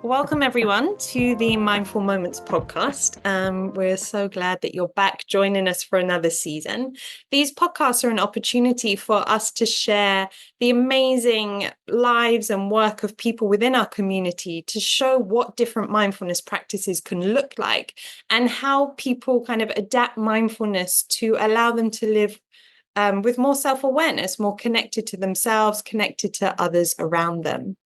Welcome, everyone, to the Mindful Moments podcast. We're so glad that you're back joining us for another season. These podcasts are an opportunity for us to share the amazing lives and work of people within our community, to show what different mindfulness practices can look like and how people kind of adapt mindfulness to allow them to live with more self-awareness, more connected to themselves, connected to others around them.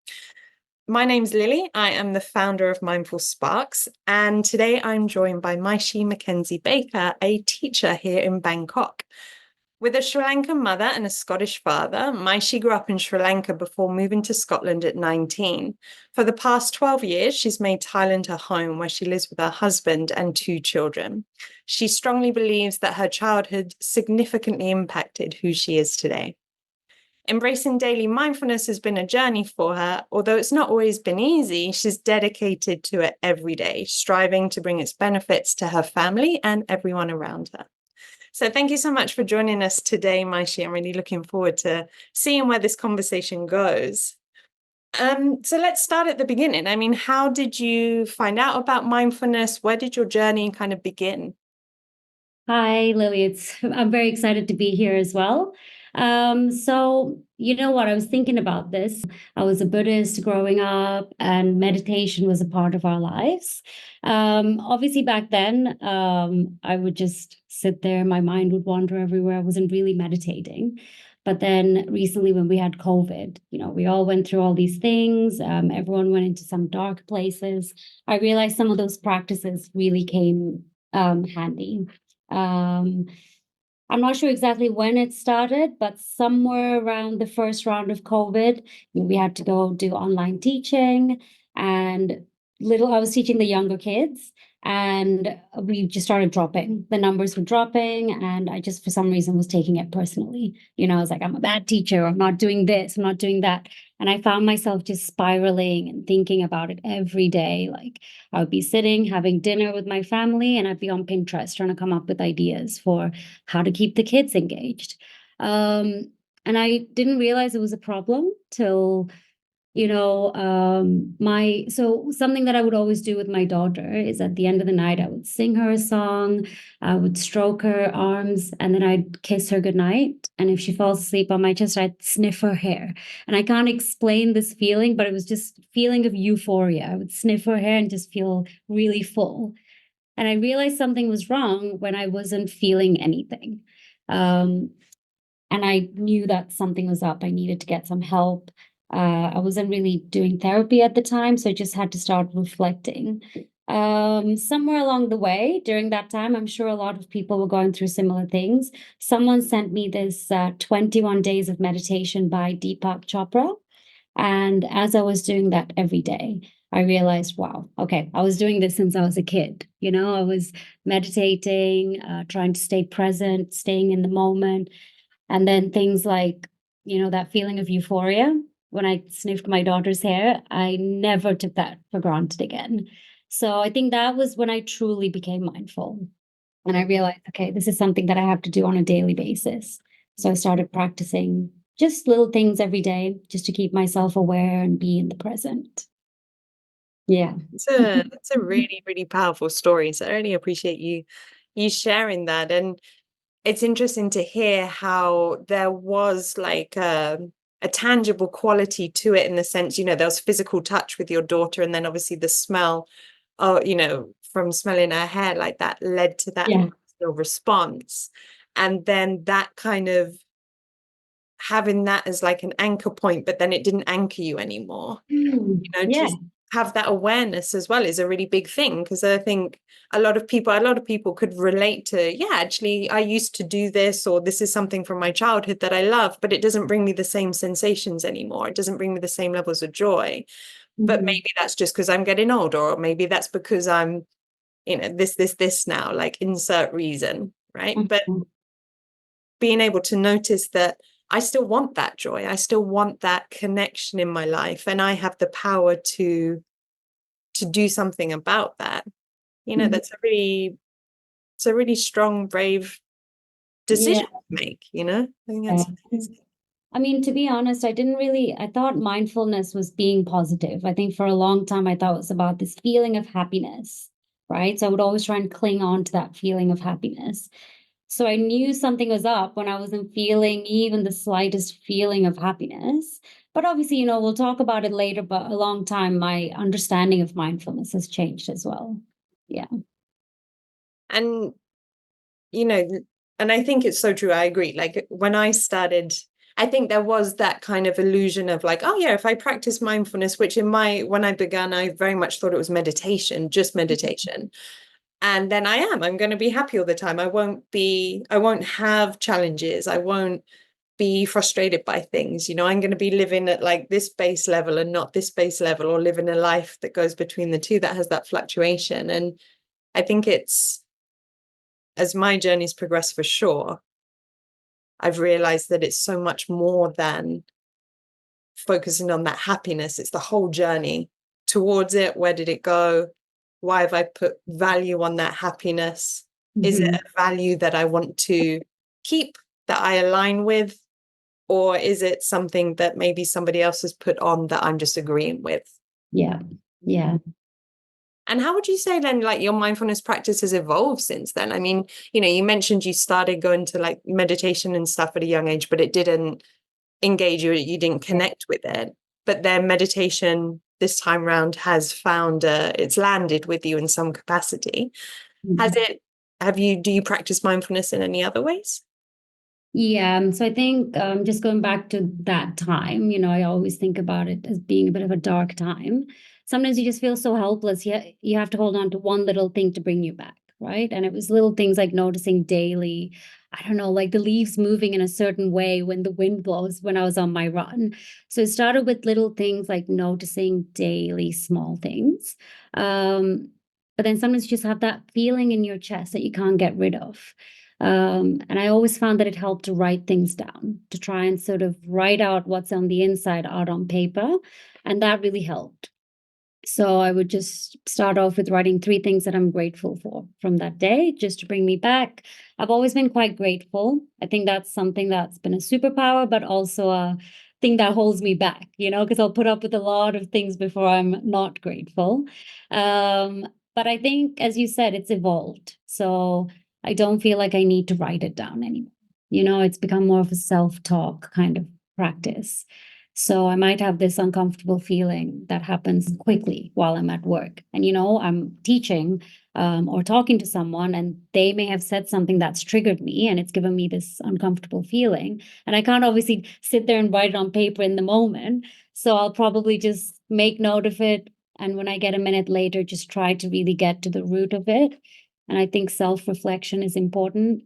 My name's Lilly. I am the founder of Mindful Sparks, and today I'm joined by Myshi Mackenzie Baker, a teacher here in Bangkok. With a Sri Lankan mother and a Scottish father, Maishi grew up in Sri Lanka before moving to Scotland at 19. For the past 12 years, she's made Thailand her home, where she lives with her husband and 2 children. She strongly believes that her childhood significantly impacted who she is today. Embracing daily mindfulness has been a journey for her. Although it's not always been easy, she's dedicated to it every day, striving to bring its benefits to her family and everyone around her. So thank you so much for joining us today, Maishi. I'm really looking forward to seeing where this conversation goes. So let's start at the beginning. I mean, how did you find out about mindfulness? Where did your journey kind of begin? Hi, Lily. I'm very excited to be here as well. So you know what? I was thinking about this. I was a Buddhist growing up, and meditation was a part of our lives. Obviously, back then, I would just sit there, my mind would wander everywhere. I wasn't really meditating. But then recently, when we had COVID, we all went through all these things. Everyone went into some dark places. I realized some of those practices really came handy. um, I'm not sure exactly when it started, but somewhere around the first round of COVID, we had to go do online teaching, and I was teaching the younger kids, and we just started dropping. The numbers were dropping, and I just, for some reason, was taking it personally. I was like, I'm a bad teacher. I'm not doing this. I'm not doing that. And I found myself just spiraling and thinking about it every day. Like, I would be sitting having dinner with my family, and I'd be on Pinterest trying to come up with ideas for how to keep the kids engaged. And I didn't realize it was a problem till my so something that I would always do with my daughter is at the end of the night I would sing her a song, I would stroke her arms, and then I'd kiss her goodnight. And if she falls asleep on my chest, I'd sniff her hair. And I can't explain this feeling, but it was just feeling of euphoria. I would sniff her hair and just feel really full. And I realized something was wrong when I wasn't feeling anything. Um, and I knew that something was up. I needed to get some help. I wasn't really doing therapy at the time, so I just had to start reflecting. Somewhere along the way, during that time, I'm sure a lot of people were going through similar things. Someone sent me this 21 days of meditation by Deepak Chopra. And as I was doing that every day, I realized, wow, okay, I was doing this since I was a kid. I was meditating, trying to stay present, staying in the moment. And then things like, that feeling of euphoria when I sniffed my daughter's hair, I never took that for granted again. So I think that was when I truly became mindful. And I realized, okay, this is something that I have to do on a daily basis. So I started practicing just little things every day just to keep myself aware and be in the present. Yeah. It's a really, really powerful story. So I really appreciate you sharing that. And it's interesting to hear how there was like a tangible quality to it, in the sense, there was physical touch with your daughter, and then obviously the smell, from smelling her hair, like that led to that Yeah. emotional response. And then that kind of having that as like an anchor point, but then it didn't anchor you anymore. Yeah. To have that awareness as well is a really big thing, because I think a lot of people could relate to, yeah, actually I used to do this, or this is something from my childhood that I love, but it doesn't bring me the same sensations anymore. It doesn't bring me the same levels of joy. But Mhm. maybe that's just because I'm getting older, or maybe that's because I'm, this now, like insert reason, right? But Mhm. being able to notice that I still want that joy, I still want that connection in my life, and I have the power to do something about that. Mhm. That's a really strong, brave Yeah. decision to make. I think Yeah. that's amazing. I mean, to be honest, I thought mindfulness was being positive. I think for a long time, I thought it was about this feeling of happiness, right? So I would always try and cling on to that feeling of happiness. So I knew something was up when I wasn't feeling even the slightest feeling of happiness. But obviously, we'll talk about it later, but a long time, my understanding of mindfulness has changed as well. Yeah. And, you know, and I think it's so true. I agree. Like when I started, I think there was that kind of illusion of like, oh yeah, if I practice mindfulness, which when I began, I very much thought it was meditation, just meditation. And then I'm going to be happy all the time. I won't have challenges. I won't be frustrated by things. I'm going to be living at like this base level and not this base level, or living a life that goes between the two, that has that fluctuation. And I think as my journey's progressed, for sure, I've realized that it's so much more than focusing on that happiness. It's the whole journey towards it. Where did it go? Why have I put value on that happiness? Is it a value that I want to keep, that I align with? Or is it something that maybe somebody else has put on that I'm just agreeing with? Yeah. Yeah. And how would you say then, like, your mindfulness practice has evolved since then? I mean, you mentioned you started going to like meditation and stuff at a young age, but it didn't engage you, you didn't connect with it. But then meditation this time round has found it's landed with you in some capacity. Do you practice mindfulness in any other ways? Yeah, so I think just going back to that time, I always think about it as being a bit of a dark time. Sometimes you just feel so helpless. You have to hold on to one little thing to bring you back, right? And it was little things like noticing daily, I don't know, like the leaves moving in a certain way when the wind blows when I was on my run. So it started with little things like noticing daily small things. But then sometimes you just have that feeling in your chest that you can't get rid of. And I always found that it helped to write things down, to try and sort of write out what's on the inside out on paper. And that really helped. So I would just start off with writing 3 things that I'm grateful for from that day, just to bring me back. I've always been quite grateful. I think that's something that's been a superpower, but also a thing that holds me back, because I'll put up with a lot of things before I'm not grateful. But I think, as you said, it's evolved. So I don't feel like I need to write it down anymore. It's become more of a self-talk kind of practice. So I might have this uncomfortable feeling that happens quickly while I'm at work. And, I'm teaching or talking to someone, and they may have said something that's triggered me and it's given me this uncomfortable feeling. And I can't obviously sit there and write it on paper in the moment. So I'll probably just make note of it. And when I get a minute later, just try to really get to the root of it. And I think self-reflection is important.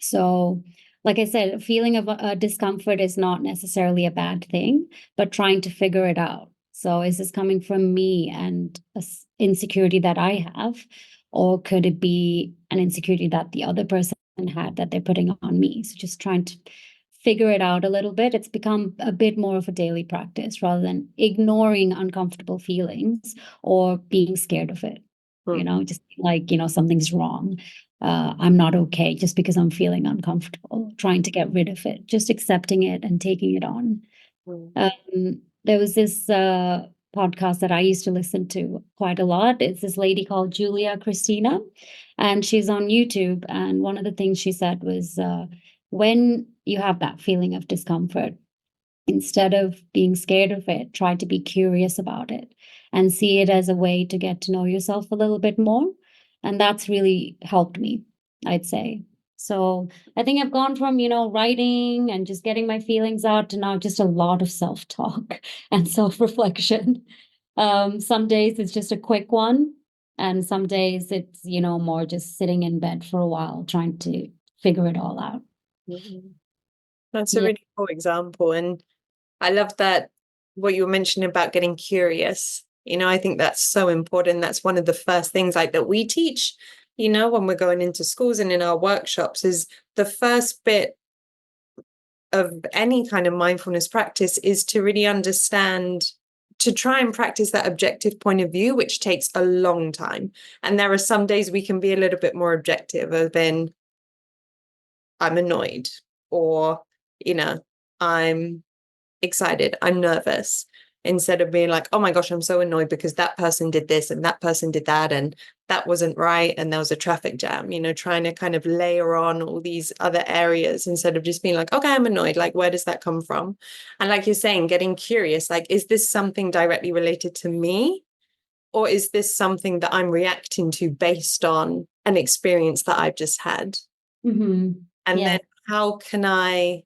So, like I said, a feeling of discomfort is not necessarily a bad thing, but trying to figure it out. So, is this coming from me and an insecurity that I have, or could it be an insecurity that the other person had that they're putting on me? So, just trying to figure it out a little bit. It's become a bit more of a daily practice rather than ignoring uncomfortable feelings or being scared of it. Just like, something's wrong. I'm not okay just because I'm feeling uncomfortable, trying to get rid of it, just accepting it and taking it on. There was this podcast that I used to listen to quite a lot. It's this lady called Julia Christina, and she's on YouTube. And one of the things she said was when you have that feeling of discomfort, instead of being scared of it, try to be curious about it and see it as a way to get to know yourself a little bit more. And that's really helped me, I'd say. So I think I've gone from, writing and just getting my feelings out to now just a lot of self-talk and self-reflection. Some days it's just a quick one. And some days it's, more just sitting in bed for a while, trying to figure it all out. That's a Yeah. really cool example. And I love that what you were mentioning about getting curious. I think that's so important. That's one of the first things like that we teach, when we're going into schools and in our workshops, is the first bit of any kind of mindfulness practice is to really understand, to try and practice that objective point of view, which takes a long time. And there are some days we can be a little bit more objective, as in I'm annoyed, or I'm excited, I'm nervous, instead of being like, oh my gosh, I'm so annoyed because that person did this and that person did that and that wasn't right and there was a traffic jam, trying to kind of layer on all these other areas instead of just being like, okay, I'm annoyed, like where does that come from? And like you're saying, getting curious, like, is this something directly related to me, or is this something that I'm reacting to based on an experience that I've just had? Mm-hmm. And Yeah. then how can I,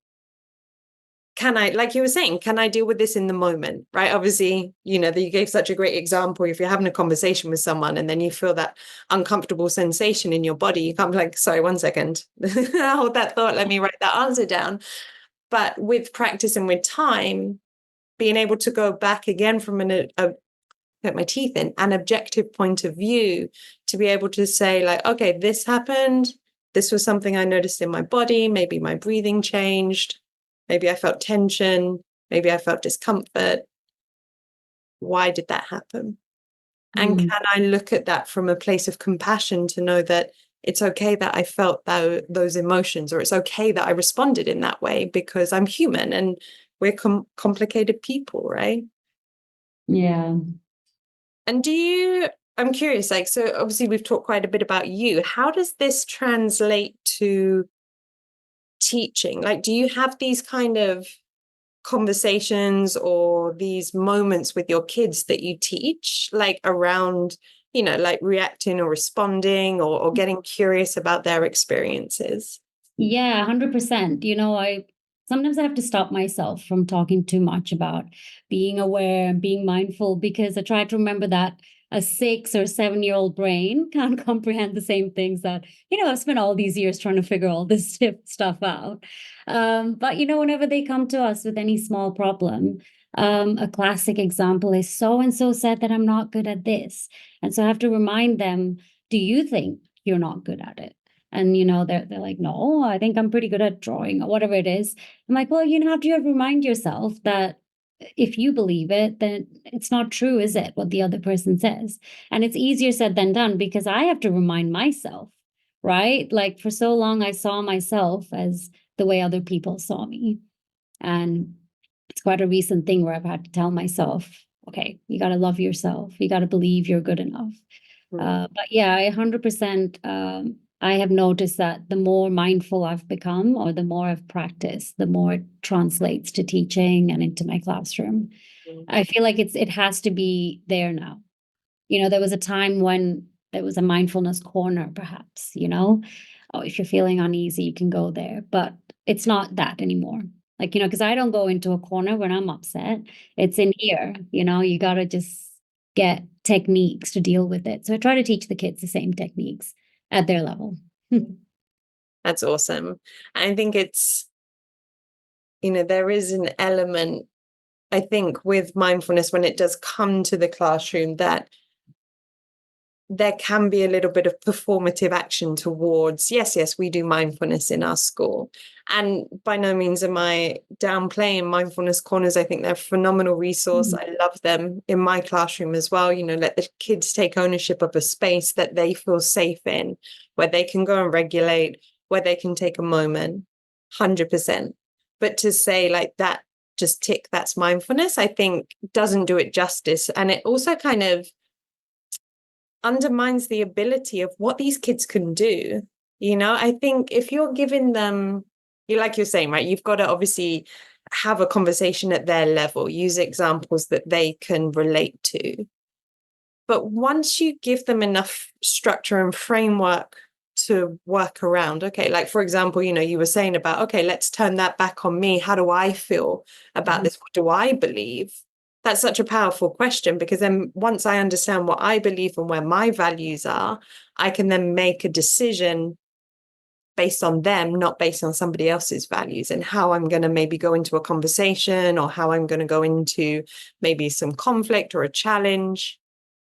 like you were saying, can I deal with this in the moment? Right. Obviously, that you gave such a great example. If you're having a conversation with someone and then you feel that uncomfortable sensation in your body, you can't be like, sorry, 1 second, hold that thought. Let me write that answer down. But with practice and with time, being able to go back again from put my teeth in, an objective point of view, to be able to say like, okay, this happened. This was something I noticed in my body. Maybe my breathing changed. Maybe I felt tension. Maybe I felt discomfort. Why did that happen? And Mm. can I look at that from a place of compassion to know that it's okay that I felt those emotions, or it's okay that I responded in that way because I'm human and we're complicated people, right? Yeah. And I'm curious, like, so obviously we've talked quite a bit about you. How does this translate to teaching? Like, do you have these kind of conversations or these moments with your kids that you teach, like around, like reacting or responding, or getting curious about their experiences? Yeah, 100%. I sometimes I have to stop myself from talking too much about being aware and being mindful, because I try to remember that a 6 or 7-year-old brain can't comprehend the same things that, I've spent all these years trying to figure all this stuff out. But, whenever they come to us with any small problem, a classic example is so and so said that I'm not good at this. And so I have to remind them, do you think you're not good at it? And they're like, no, I think I'm pretty good at drawing or whatever it is. I'm like, well, have to remind yourself that if you believe it, then it's not true, is it, what the other person says? And it's easier said than done, because I have to remind myself, right? Like, for so long I saw myself as the way other people saw me. And it's quite a recent thing where I've had to tell myself, okay, you got to love yourself. You got to believe you're good enough. But yeah, 100%. I have noticed that the more mindful I've become, or the more I've practiced, the more it translates to teaching and into my classroom. I feel like it has to be there now. There was a time when there was a mindfulness corner, perhaps, oh, if you're feeling uneasy, you can go there, but it's not that anymore. Like, because I don't go into a corner when I'm upset. It's in here, you got to just get techniques to deal with it. So I try to teach the kids the same techniques at their level. That's awesome. I think it's, there is an element, I think, with mindfulness when it does come to the classroom, that there can be a little bit of performative action towards, yes, we do mindfulness in our school. And by no means am I downplaying mindfulness corners. I think they're a phenomenal resource. I love them in my classroom as well. Let the kids take ownership of a space that they feel safe in, where they can go and regulate, where they can take a moment, 100%. But to say like that, just tick, that's mindfulness, I think doesn't do it justice. And it also kind of undermines the ability of what these kids can do. I think if you're giving them, like you're saying, right, you've got to obviously have a conversation at their level, use examples that they can relate to. But once you give them enough structure and framework to work around, okay, like for example, you were saying about, okay, let's turn that back on me. How do I feel about this? What do I believe? That's such a powerful question, because then once I understand what I believe and where my values are, I can then make a decision based on them, not based on somebody else's values, and how I'm going to maybe go into a conversation, or how I'm going to go into maybe some conflict or a challenge,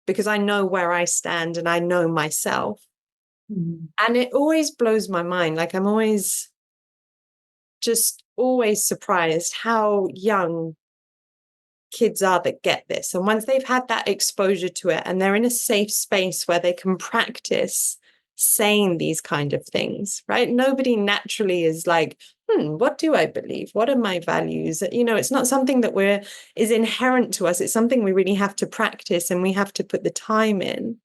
because I know where I stand and I know myself. And it always blows my mind. Like, I'm always surprised how young kids are that get this. And once they've had that exposure to it and they're in a safe space where they can practice saying these kind of things, right? Nobody naturally is like what do I believe? What are my values? It's not something that is inherent to us. It's something we really have to practice, and we have to put the time in.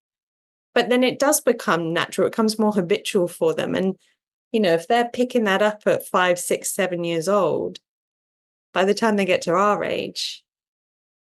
But then it does become natural. It becomes more habitual for them. And, if they're picking that up at 5, 6, 7 years old, by the time they get to our age,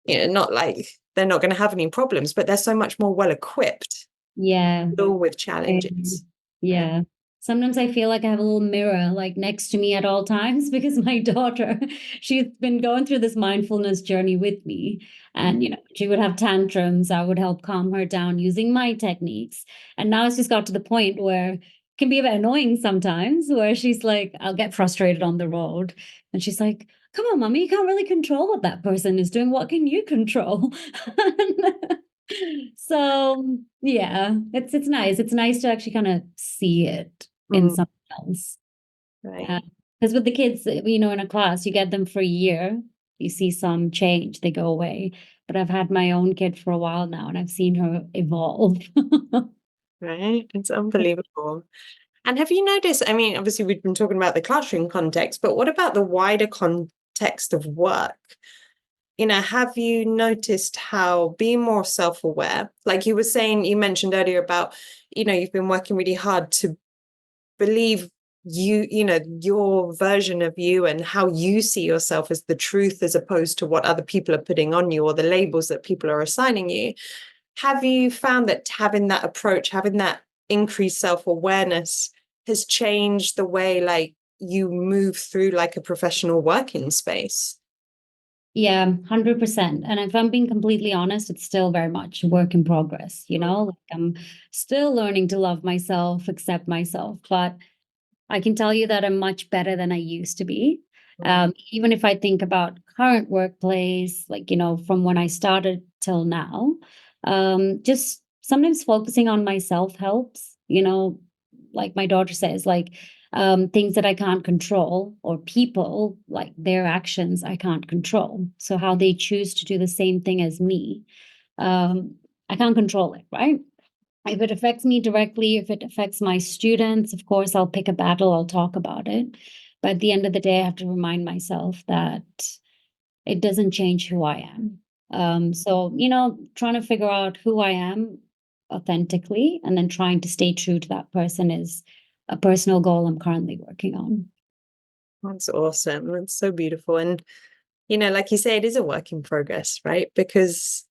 not like they're not going to have any problems, but they're so much more well equipped Yeah. to deal with challenges. Yeah. Sometimes I feel like I have a little mirror like next to me at all times because my daughter, she's been going through this mindfulness journey with me. And, she would have tantrums. I would help calm her down using my techniques. And now it's just got to the point where it can be a bit annoying sometimes, where she's like, I'll get frustrated on the road. And she's like, come on, mommy, you can't really control what that person is doing. What can you control? So yeah, it's nice. It's nice to actually kind of see it in something else. Right. Because with the kids, in a class, you get them for a year, you see some change, they go away. But I've had my own kid for a while now, and I've seen her evolve. Right. It's unbelievable. And have you noticed, I mean, obviously we've been talking about the classroom context, but what about the wider context of work? Have you noticed how being more self-aware, like you were saying, you mentioned earlier about, you've been working really hard to believe your version of you and how you see yourself as the truth, as opposed to what other people are putting on you or the labels that people are assigning you. Have you found that having that approach, having that increased self-awareness has changed the way like you move through like a professional working space? Yeah, 100%. And if I'm being completely honest, it's still very much a work in progress, Like I'm still learning to love myself, accept myself, but I can tell you that I'm much better than I used to be. Even if I think about current workplace, like, from when I started till now, just sometimes focusing on myself helps, like my daughter says, like things that I can't control, or people, like their actions I can't control. So how they choose to do the same thing as me, I can't control it, right? If it affects me directly, if it affects my students, of course, I'll pick a battle, I'll talk about it. But at the end of the day, I have to remind myself that it doesn't change who I am. So, trying to figure out who I am authentically and then trying to stay true to that person is a personal goal I'm currently working on. That's awesome. That's so beautiful. And, like you say, it is a work in progress, right? Because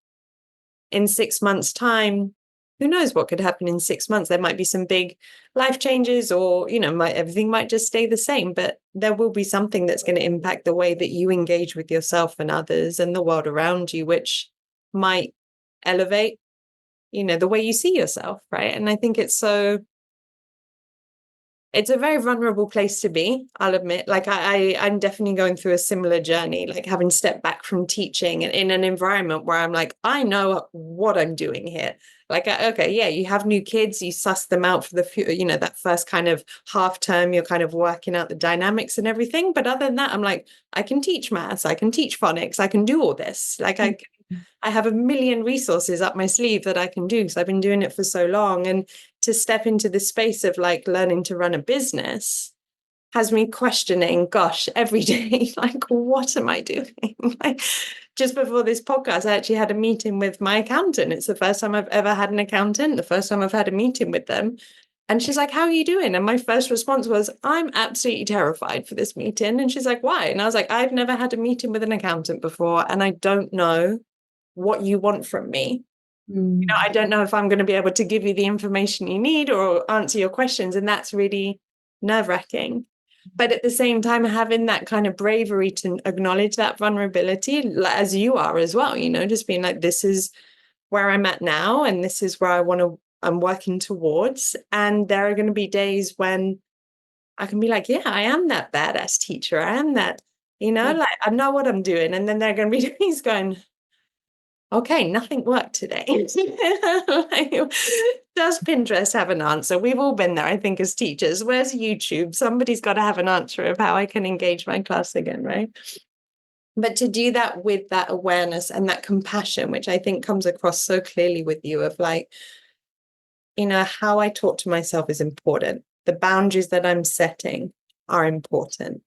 in 6 months' time, who knows what could happen in 6 months? There might be some big life changes, or, everything might just stay the same, but there will be something that's going to impact the way that you engage with yourself and others and the world around you, which might elevate, the way you see yourself, right? And I think it's a very vulnerable place to be, I'll admit. Like I'm definitely going through a similar journey, like having stepped back from teaching and in an environment where I'm like, I know what I'm doing here. Like, okay, yeah, you have new kids, you suss them out for that first kind of half term, you're kind of working out the dynamics and everything. But other than that, I'm like, I can teach maths, I can teach phonics, I can do all this. Like I have a million resources up my sleeve that I can do because I've been doing it for so long. And to step into the space of like learning to run a business has me questioning, gosh, every day, like, what am I doing? Like, just before this podcast, I actually had a meeting with my accountant. It's the first time I've ever had an accountant, the first time I've had a meeting with them. And she's like, how are you doing? And my first response was, I'm absolutely terrified for this meeting. And she's like, why? And I was like, I've never had a meeting with an accountant before, and I don't know what you want from me. I don't know if I'm going to be able to give you the information you need or answer your questions. And that's really nerve-wracking. But at the same time, having that kind of bravery to acknowledge that vulnerability, as you are as well, just being like, this is where I'm at now, and this is where I'm working towards. And there are going to be days when I can be like, yeah, I am that badass teacher. I am that, like I know what I'm doing. And then there are going to be days going, okay, nothing worked today. Like, does Pinterest have an answer? We've all been there, I think, as teachers. Where's YouTube? Somebody's got to have an answer of how I can engage my class again, right? But to do that with that awareness and that compassion, which I think comes across so clearly with you, of like, how I talk to myself is important. The boundaries that I'm setting are important.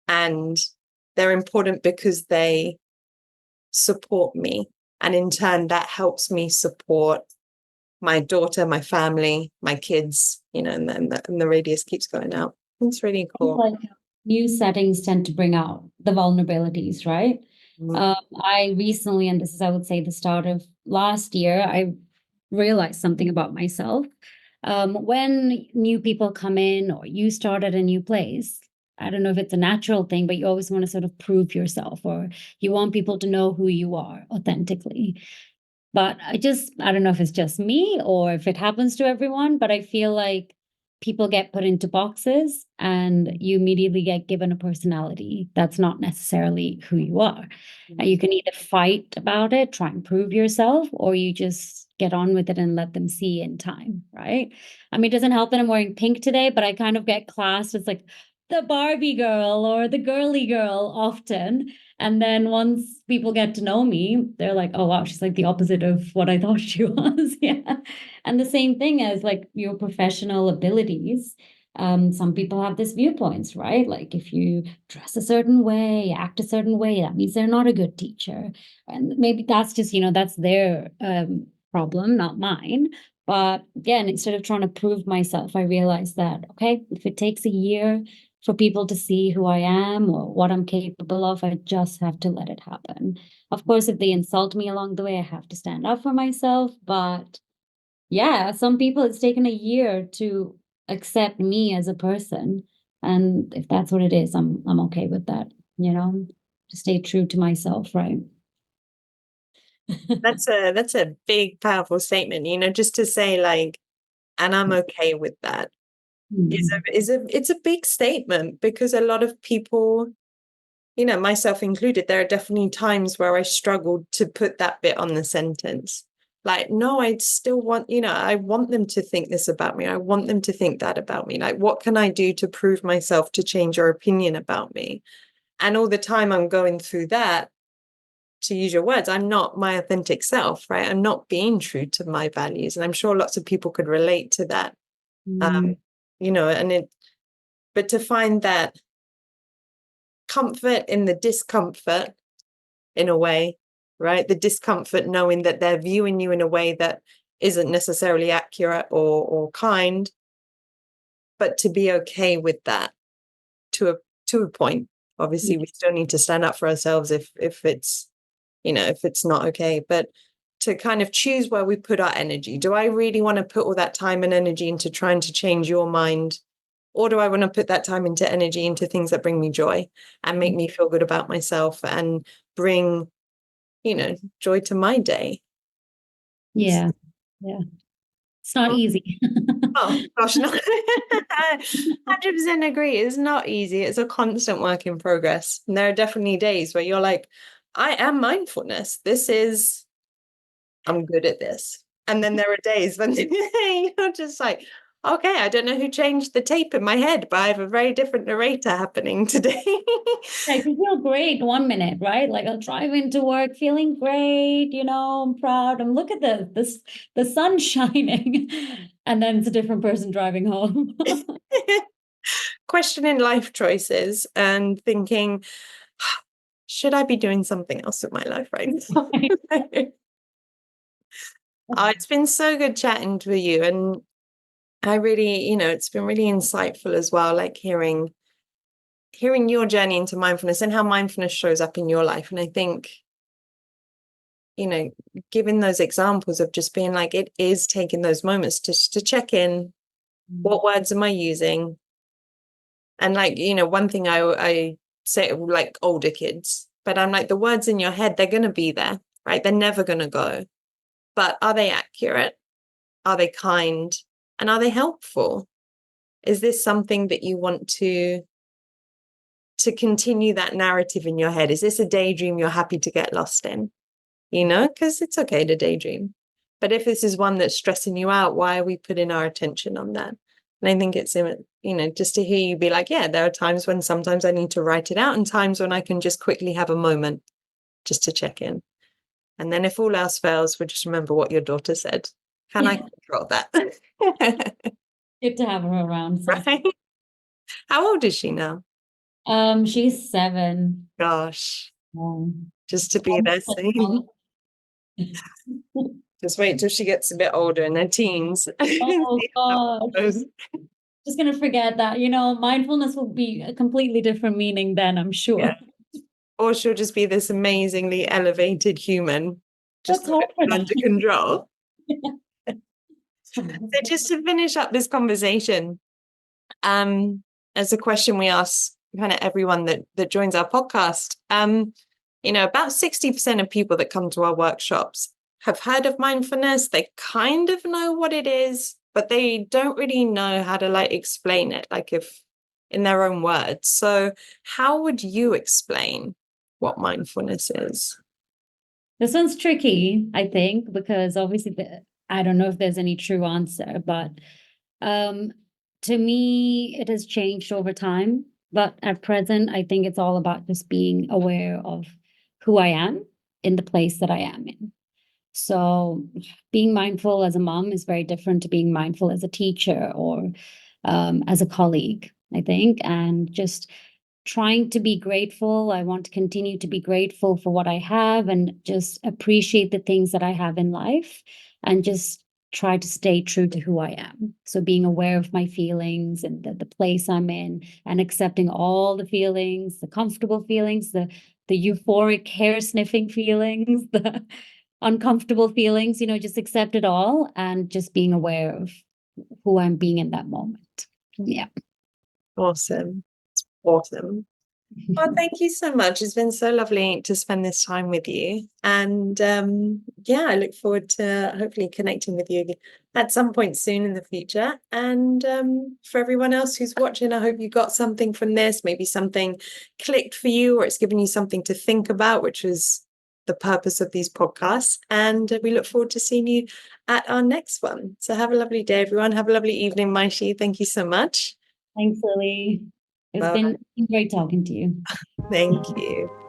and they're important because they support me. And in turn, that helps me support my daughter, my family, my kids, and the radius keeps going out. It's really cool. Like new settings tend to bring out the vulnerabilities, right? Mm. I recently, and this is, I would say, the start of last year, I realized something about myself. When new people come in or you start at a new place, I don't know if it's a natural thing, but you always want to sort of prove yourself, or you want people to know who you are authentically. But I don't know if it's just me or if it happens to everyone, but I feel like people get put into boxes and you immediately get given a personality that's not necessarily who you are. And you can either fight about it, try and prove yourself, or you just get on with it and let them see in time, right? I mean, it doesn't help that I'm wearing pink today, but I kind of get classed as like the Barbie girl or the girly girl often. And then once people get to know me, they're like, oh, wow, she's like the opposite of what I thought she was. Yeah. And the same thing as like your professional abilities. Some people have this viewpoints, right? Like if you dress a certain way, act a certain way, that means they're not a good teacher. And maybe that's just, that's their problem, not mine. But again, instead of trying to prove myself, I realized that, okay, if it takes a year for people to see who I am or what I'm capable of, I just have to let it happen. Of course, if they insult me along the way, I have to stand up for myself. But yeah, some people it's taken a year to accept me as a person. And if that's what it is, I'm okay with that, to stay true to myself, right? That's a big, powerful statement, just to say like, and I'm okay with that Mm. it's a big statement because a lot of people, myself included, there are definitely times where I struggled to put that bit on the sentence. Like, no, I still want, I want them to think this about me. I want them to think that about me. Like, what can I do to prove myself to change your opinion about me? And all the time I'm going through that, to use your words, I'm not my authentic self, right? I'm not being true to my values. And I'm sure lots of people could relate to that. Mm. And but to find that comfort in the discomfort, in a way, right? The discomfort knowing that they're viewing you in a way that isn't necessarily accurate or kind, but to be okay with that to a point. Obviously, we still need to stand up for ourselves if it's, if it's not okay. But to kind of choose where we put our energy. Do I really want to put all that time and energy into trying to change your mind? Or do I want to put that time into energy into things that bring me joy and make me feel good about myself and bring, joy to my day? Yeah. Yeah. It's not easy. Oh gosh, no. 100% agree. It's not easy. It's a constant work in progress. And there are definitely days where you're like, I am mindfulness. I'm good at this. And then there are days when you're just like, okay, I don't know who changed the tape in my head, but I have a very different narrator happening today. I can feel great 1 minute, right? Like I'll drive into work feeling great, I'm proud. I'm look at the sun shining. And then it's a different person driving home. Questioning life choices and thinking, should I be doing something else with my life right now? It's been so good chatting with you. And I really, it's been really insightful as well, like hearing your journey into mindfulness and how mindfulness shows up in your life. And I think, giving those examples of just being like, it is taking those moments to check in. What words am I using? And like, one thing I say, like older kids, but I'm like, the words in your head, they're going to be there, right? They're never going to go. But are they accurate? Are they kind? And are they helpful? Is this something that you want to continue that narrative in your head? Is this a daydream you're happy to get lost in? Because it's okay to daydream. But if this is one that's stressing you out, why are we putting our attention on that? And I think it's, just to hear you be like, yeah, there are times when sometimes I need to write it out and times when I can just quickly have a moment just to check in. And then if all else fails, we'll just remember what your daughter said. Can I control that? Good to have her around. So Right? How old is she now? She's 7. Gosh, Um, just to be there soon. Just wait till she gets a bit older in her teens. Oh See how God. it goes. Just gonna forget that. Mindfulness will be a completely different meaning then, I'm Yeah. sure. Or she'll just be this amazingly elevated human, just Let's hope for under that. control. So just to finish up this conversation, as a question we ask kind of everyone that joins our podcast, about 60% of people that come to our workshops have heard of mindfulness. They kind of know what it is, but they don't really know how to explain it, if in their own words. So how would you explain what mindfulness is? This one's tricky, I think, because obviously I don't know if there's any true answer, but um, to me, it has changed over time. But at present, I think it's all about just being aware of who I am in the place that I am in. So being mindful as a mom is very different to being mindful as a teacher or as a colleague, I think. And just trying to be grateful. I want to continue to be grateful for what I have and just appreciate the things that I have in life and just try to stay true to who I am. So being aware of my feelings and the place I'm in and accepting all the feelings, the comfortable feelings, the euphoric hair sniffing feelings, the uncomfortable feelings, just accept it all and just being aware of who I'm being in that moment. Yeah. Awesome. Awesome. Well, thank you so much. It's been so lovely to spend this time with you. And I look forward to hopefully connecting with you at some point soon in the future. And for everyone else who's watching, I hope you got something from this. Maybe something clicked for you, or it's given you something to think about, which is the purpose of these podcasts. And we look forward to seeing you at our next one. So have a lovely day, everyone. Have a lovely evening, Maishi. Thank you so much. Thanks, Lily. It's Bye. been great talking to you. Thank you.